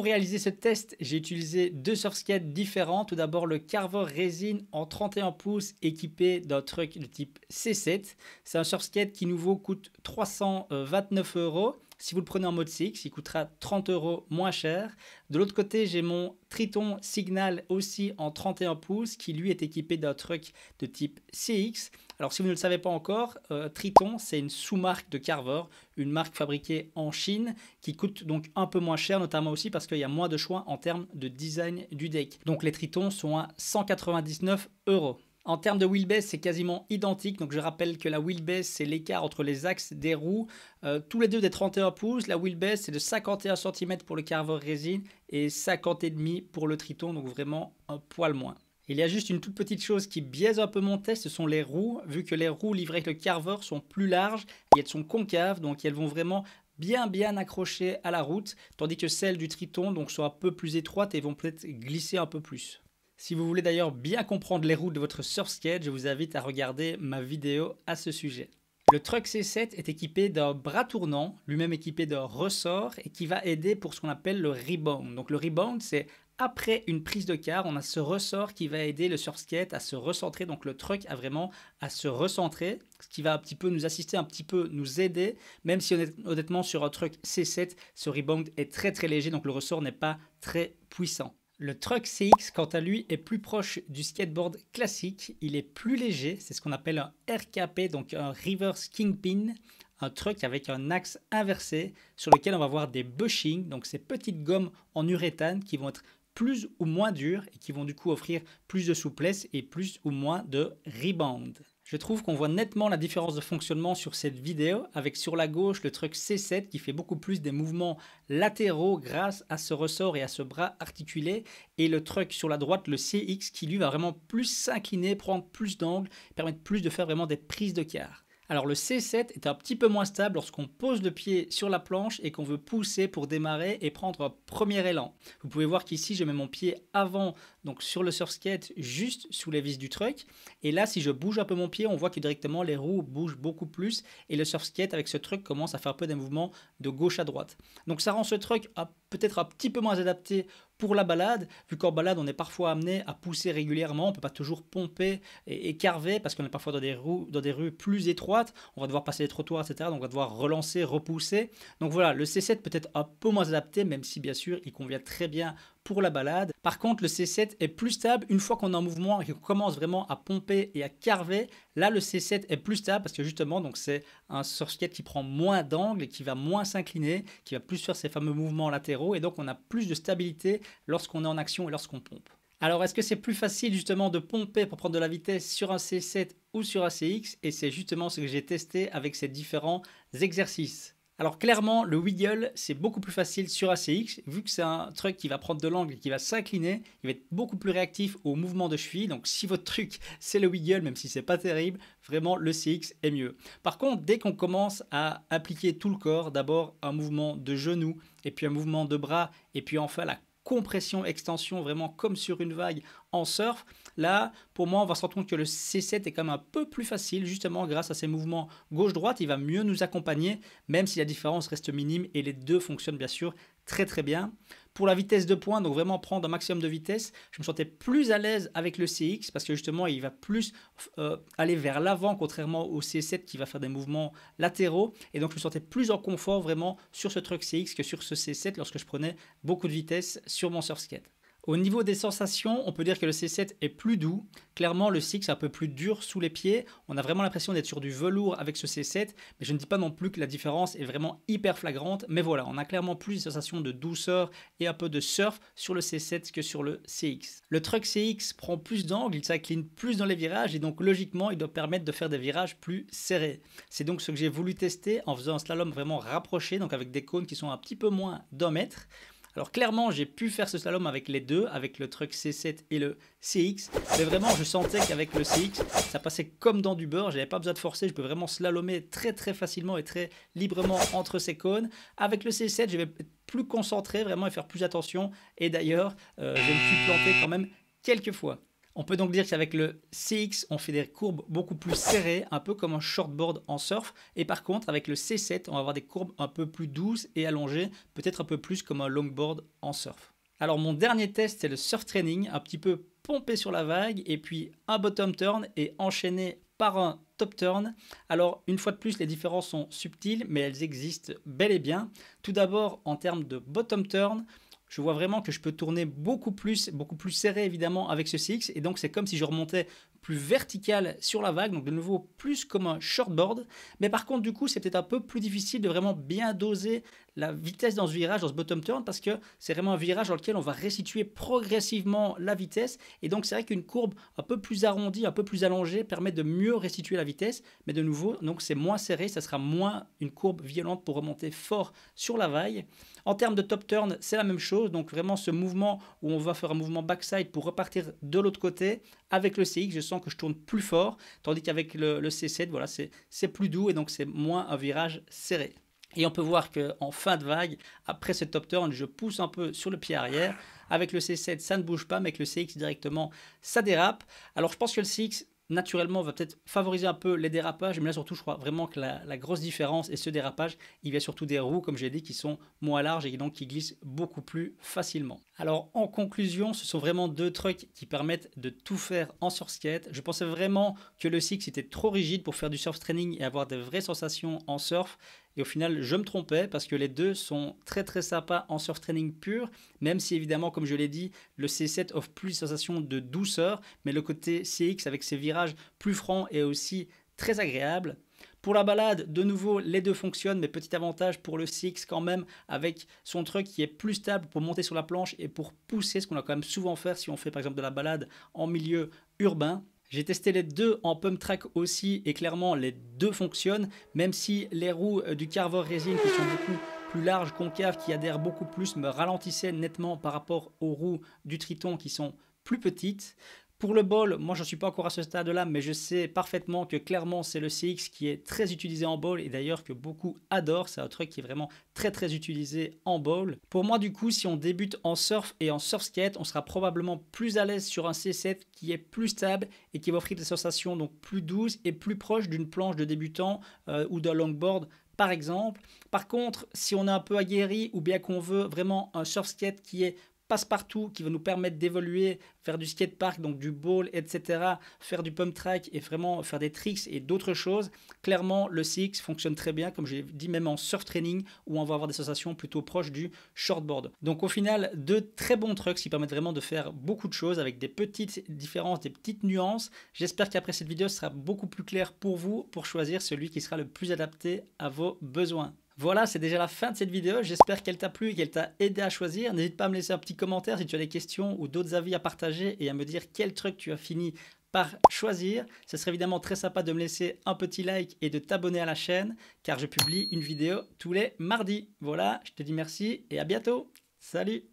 réaliser ce test, j'ai utilisé deux surfskates différents. Tout d'abord le Carver Resin en 31 pouces équipé d'un truck de type C7. C'est un surfskate qui nouveau coûte 329 €. Si vous le prenez en mode CX, il coûtera 30 € moins cher. De l'autre côté, j'ai mon Triton Signal aussi en 31 pouces qui lui est équipé d'un truck de type CX. Alors si vous ne le savez pas encore, Triton c'est une sous-marque de Carver, une marque fabriquée en Chine qui coûte donc un peu moins cher, notamment aussi parce qu'il y a moins de choix en termes de design du deck. Donc les Tritons sont à 199 €. En termes de wheelbase, c'est quasiment identique. Donc je rappelle que la wheelbase, c'est l'écart entre les axes des roues. Tous les deux des 31 pouces. La wheelbase, c'est de 51 cm pour le Carver Resin et 50,5 pour le Triton. Donc vraiment un poil moins. Il y a juste une toute petite chose qui biaise un peu mon test, ce sont les roues. Vu que les roues livrées avec le Carver sont plus larges et elles sont concaves, donc elles vont vraiment bien accrocher à la route. Tandis que celles du Triton donc, sont un peu plus étroites et vont peut-être glisser un peu plus. Si vous voulez d'ailleurs bien comprendre les roues de votre surfskate, je vous invite à regarder ma vidéo à ce sujet. Le truck C7 est équipé d'un bras tournant, lui-même équipé d'un ressort et qui va aider pour ce qu'on appelle le rebound. Donc le rebound, c'est après une prise de quart, on a ce ressort qui va aider le surfskate à se recentrer, donc le truck a vraiment à se recentrer, ce qui va un petit peu nous assister, un petit peu nous aider, même si honnêtement sur un truck C7, ce rebound est très léger, donc le ressort n'est pas très puissant. Le truck CX, quant à lui, est plus proche du skateboard classique. Il est plus léger, c'est ce qu'on appelle un RKP, donc un Reverse Kingpin, un truck avec un axe inversé sur lequel on va voir des bushings, donc ces petites gommes en uréthane qui vont être plus ou moins dures et qui vont du coup offrir plus de souplesse et plus ou moins de rebound. Je trouve qu'on voit nettement la différence de fonctionnement sur cette vidéo avec sur la gauche le truck C7 qui fait beaucoup plus des mouvements latéraux grâce à ce ressort et à ce bras articulé et le truck sur la droite, le CX, qui lui va vraiment plus s'incliner, prendre plus d'angle, permettre plus de faire vraiment des prises de quart. Alors le C7 est un petit peu moins stable lorsqu'on pose le pied sur la planche et qu'on veut pousser pour démarrer et prendre un premier élan. Vous pouvez voir qu'ici je mets mon pied avant, donc sur le surfskate, juste sous les vis du truck. Et là si je bouge un peu mon pied, on voit que directement les roues bougent beaucoup plus et le surfskate avec ce truck commence à faire un peu des mouvements de gauche à droite. Donc ça rend ce truck peut-être un petit peu moins adapté pour la balade, vu qu'en balade on est parfois amené à pousser régulièrement, on ne peut pas toujours pomper et carver parce qu'on est parfois dans des rues plus étroites, on va devoir passer les trottoirs, etc. Donc on va devoir relancer, repousser. Donc voilà, le C7 peut être un peu moins adapté, même si bien sûr il convient très bien pour la balade. Par contre, le C7 est plus stable une fois qu'on est en mouvement et qu'on commence vraiment à pomper et à carver. Là, le C7 est plus stable parce que justement, donc c'est un surfskate qui prend moins d'angle et qui va moins s'incliner, qui va plus faire ces fameux mouvements latéraux et donc on a plus de stabilité lorsqu'on est en action et lorsqu'on pompe. Alors, est-ce que c'est plus facile justement de pomper pour prendre de la vitesse sur un C7 ou sur un CX? Et c'est justement ce que j'ai testé avec ces différents exercices. Alors clairement, le wiggle, c'est beaucoup plus facile sur ACX, vu que c'est un truc qui va prendre de l'angle et qui va s'incliner, il va être beaucoup plus réactif au mouvement de cheville. Donc si votre truc, c'est le wiggle, même si c'est pas terrible, vraiment le CX est mieux. Par contre, dès qu'on commence à appliquer tout le corps, d'abord un mouvement de genou, et puis un mouvement de bras, et puis enfin la compression, extension, vraiment comme sur une vague en surf. Là, pour moi, on va se rendre compte que le C7 est quand même un peu plus facile, justement grâce à ces mouvements gauche-droite. Il va mieux nous accompagner, même si la différence reste minime et les deux fonctionnent bien sûr très bien. Pour la vitesse de pointe, donc vraiment prendre un maximum de vitesse, je me sentais plus à l'aise avec le CX parce que justement il va plus aller vers l'avant contrairement au C7 qui va faire des mouvements latéraux et donc je me sentais plus en confort vraiment sur ce truck CX que sur ce C7 lorsque je prenais beaucoup de vitesse sur mon surfskate. Au niveau des sensations, on peut dire que le C7 est plus doux. Clairement, le CX est un peu plus dur sous les pieds. On a vraiment l'impression d'être sur du velours avec ce C7, mais je ne dis pas non plus que la différence est vraiment hyper flagrante. Mais voilà, on a clairement plus de sensations de douceur et un peu de surf sur le C7 que sur le CX. Le truck CX prend plus d'angle, il s'incline plus dans les virages et donc logiquement, il doit permettre de faire des virages plus serrés. C'est donc ce que j'ai voulu tester en faisant un slalom vraiment rapproché, donc avec des cônes qui sont un petit peu moins d'1 mètre. Alors clairement, j'ai pu faire ce slalom avec les deux, avec le truck C7 et le CX. Mais vraiment, je sentais qu'avec le CX, ça passait comme dans du beurre. Je n'avais pas besoin de forcer, je peux vraiment slalomer très facilement et très librement entre ces cônes. Avec le C7, je vais être plus concentré vraiment et faire plus attention. Et d'ailleurs, je me suis planté quand même quelques fois. On peut donc dire qu'avec le CX, on fait des courbes beaucoup plus serrées, un peu comme un shortboard en surf. Et par contre, avec le C7, on va avoir des courbes un peu plus douces et allongées, peut-être un peu plus comme un longboard en surf. Alors mon dernier test, c'est le surf training, un petit peu pompé sur la vague, et puis un bottom turn et enchaîné par un top turn. Alors une fois de plus, les différences sont subtiles, mais elles existent bel et bien. Tout d'abord, en termes de bottom turn, je vois vraiment que je peux tourner beaucoup plus serré évidemment avec ce CX, et donc c'est comme si je remontais plus vertical sur la vague, donc de nouveau plus comme un shortboard. Mais par contre, du coup, c'est peut-être un peu plus difficile de vraiment bien doser la vitesse dans ce virage, dans ce bottom turn, parce que c'est vraiment un virage dans lequel on va restituer progressivement la vitesse. Et donc, c'est vrai qu'une courbe un peu plus arrondie, un peu plus allongée, permet de mieux restituer la vitesse. Mais de nouveau, donc c'est moins serré, ça sera moins une courbe violente pour remonter fort sur la vague. En termes de top turn, c'est la même chose. Donc, vraiment, ce mouvement où on va faire un mouvement backside pour repartir de l'autre côté. Avec le CX, je sens que je tourne plus fort, tandis qu'avec le C7, voilà, c'est plus doux et donc c'est moins un virage serré. Et on peut voir qu'en fin de vague, après ce top turn, je pousse un peu sur le pied arrière. Avec le C7, ça ne bouge pas, mais avec le CX directement, ça dérape. Alors je pense que le CX, naturellement, va peut-être favoriser un peu les dérapages, mais là surtout, je crois vraiment que la grosse différence et ce dérapage, il vient surtout des roues, comme j'ai dit, qui sont moins larges et donc qui glissent beaucoup plus facilement. Alors en conclusion, ce sont vraiment deux trucs qui permettent de tout faire en surskate. Je pensais vraiment que le CX était trop rigide pour faire du surf training et avoir de vraies sensations en surf. Et au final, je me trompais parce que les deux sont très très sympas en surf training pur, même si évidemment, comme je l'ai dit, le C7 offre plus de sensations de douceur, mais le côté CX avec ses virages plus francs est aussi très agréable. Pour la balade, de nouveau, les deux fonctionnent, mais petit avantage pour le CX quand même, avec son truc qui est plus stable pour monter sur la planche et pour pousser, ce qu'on a quand même souvent faire si on fait par exemple de la balade en milieu urbain. J'ai testé les deux en pump track aussi et clairement les deux fonctionnent, même si les roues du Carver Resin qui sont beaucoup plus larges, concaves, qui adhèrent beaucoup plus, me ralentissaient nettement par rapport aux roues du Triton qui sont plus petites. Pour le ball, moi je ne suis pas encore à ce stade-là, mais je sais parfaitement que clairement c'est le CX qui est très utilisé en ball et d'ailleurs que beaucoup adorent. C'est un truc qui est vraiment très très utilisé en ball. Pour moi du coup, si on débute en surf et en surf skate, on sera probablement plus à l'aise sur un C7 qui est plus stable et qui va offrir des sensations donc plus douces et plus proches d'une planche de débutant ou d'un longboard par exemple. Par contre, si on est un peu aguerri ou bien qu'on veut vraiment un surf skate qui est passe-partout, qui va nous permettre d'évoluer, faire du skatepark, donc du ball, etc., faire du pump track et vraiment faire des tricks et d'autres choses. Clairement, le CX fonctionne très bien, comme j'ai dit, même en surf training, où on va avoir des sensations plutôt proches du shortboard. Donc au final, deux très bons trucks qui permettent vraiment de faire beaucoup de choses avec des petites différences, des petites nuances. J'espère qu'après cette vidéo, ce sera beaucoup plus clair pour vous, pour choisir celui qui sera le plus adapté à vos besoins. Voilà, c'est déjà la fin de cette vidéo. J'espère qu'elle t'a plu et qu'elle t'a aidé à choisir. N'hésite pas à me laisser un petit commentaire si tu as des questions ou d'autres avis à partager et à me dire quel truc tu as fini par choisir. Ce serait évidemment très sympa de me laisser un petit like et de t'abonner à la chaîne car je publie une vidéo tous les mardis. Voilà, je te dis merci et à bientôt. Salut!